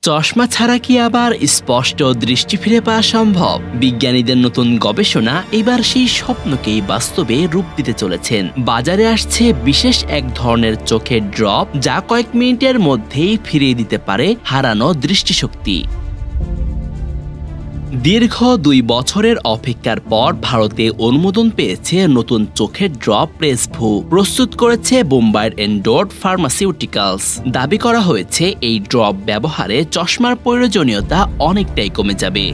চশমা ছাড়া কি আবার স্পষ্ট দৃষ্টি ফিরে পাওয়া সম্ভব? বিজ্ঞানীদের নতুন গবেষণা এবার সেই স্বপ্নকেই বাস্তবে রূপ দিতে চলেছেন। বাজারে আসছে বিশেষ এক ধরনের চোখের ড্রপ, যা কয়েক মিনিটের মধ্যেই ফিরিয়ে দিতে পারে হারানো দৃষ্টিশক্তি। দীর্ঘ ২ বছরের অপেক্ষার পর ভারতে অনুমোদন পেয়েছে নতুন চোখের ড্রপ প্রেসভু। প্রস্তুত করেছে বোম্বাইয়ের এন্ডোর্ড ফার্মাসিউটিক্যালস। দাবি করা হয়েছে এই ড্রপ ব্যবহারে চশমার প্রয়োজনীয়তা অনেকটাই কমে যাবে।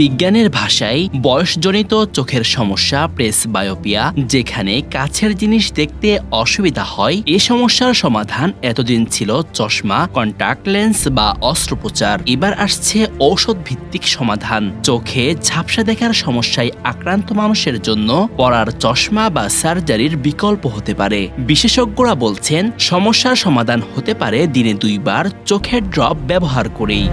বিজ্ঞানের ভাষায় বয়সজনিত চোখের সমস্যা প্রেসবায়োপিয়া, যেখানে কাছের জিনিস দেখতে অসুবিধা হয়, এ সমস্যার সমাধান এতদিন ছিল চশমা, কন্টাক্ট লেন্স বা অস্ত্রোপচার। এবার আসছে ঔষধ ভিত্তিক সমাধান। চোখে ঝাপসা দেখার সমস্যায় আক্রান্ত মানুষের জন্য পরার চশমা বা সার্জারির বিকল্প হতে পারে। বিশেষজ্ঞরা বলছেন, সমস্যার সমাধান হতে পারে দিনে 2 বার চোখের ড্রপ ব্যবহার করেই।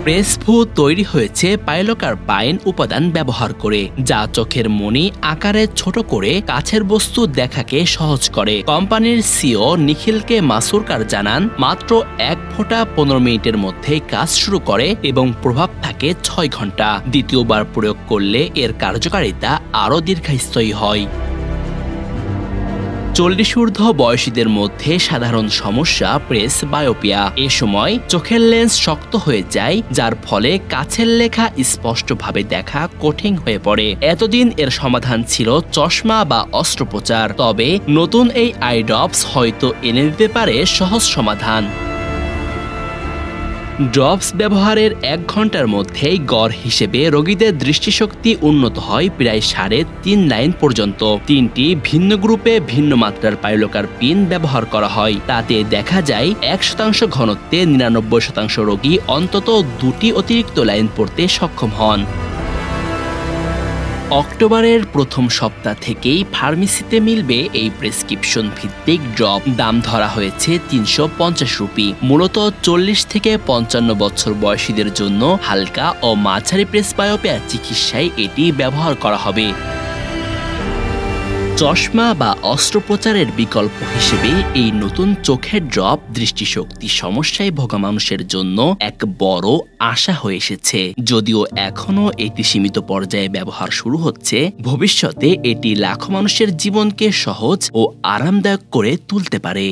প্রেসভু তৈরি হয়েছে পাইলোকার্পাইন উপাদান ব্যবহার করে, যা চোখের মণি আকারে ছোট করে কাছের বস্তু দেখাকে সহজ করে। কোম্পানির সিও নিখিল কে মাসুরকার জানান, মাত্র 1 ফোঁটা 15 মিনিটের মধ্যেই কাজ শুরু করে এবং প্রভাব থাকে 6 ঘন্টা। দ্বিতীয়বার প্রয়োগ করলে এর কার্যকারিতা আরও দীর্ঘস্থায়ী হয়। 40 ঊর্ধ্ব বয়সীদের মধ্যে সাধারণ সমস্যা প্রেসবায়োপিয়া। এ সময় চোখের লেন্স শক্ত হয়ে যায়, যার ফলে কাছের লেখা স্পষ্টভাবে দেখা কঠিন হয়ে পড়ে। এতদিন এর সমাধান ছিল চশমা বা অস্ত্রোপচার, তবে নতুন এই আই ড্রপস হয়তো এনে দিতে পারে সহজ সমাধান। ড্রপস ব্যবহারের 1 ঘন্টার মধ্যেই গড় হিসেবে রোগীদের দৃষ্টিশক্তি উন্নত হয় প্রায় 3.5 লাইন পর্যন্ত। 3টি ভিন্ন গ্রুপে ভিন্ন মাত্রার পাইলোকার্পিন ব্যবহার করা হয়। তাতে দেখা যায় 1% ঘনত্বে 99% রোগী অন্তত 2টি অতিরিক্ত লাইন পড়তে সক্ষম হন। অক্টোবরের প্রথম সপ্তাহ থেকেই ফার্মেসিতে মিলবে এই প্রেসক্রিপশন ভিত্তিক ড্রপ। দাম ধরা হয়েছে 350 রুপি। মূলত 40 থেকে 55 বছর বয়সীদের জন্য হালকা ও মাঝারি প্রেসবায়োপিয়া চিকিৎসায় এটি ব্যবহার করা হবে। চশমা বা অস্ত্রোপচারের বিকল্প হিসেবে এই নতুন চোখের ড্রপ দৃষ্টিশক্তি সমস্যায় ভোগা মানুষের জন্য এক বড় আশা হয়ে এসেছে। যদিও এখনো এটি সীমিত পর্যায়ে ব্যবহার শুরু হচ্ছে, ভবিষ্যতে এটি লাখো মানুষের জীবনকে সহজ ও আরামদায়ক করে তুলতে পারে।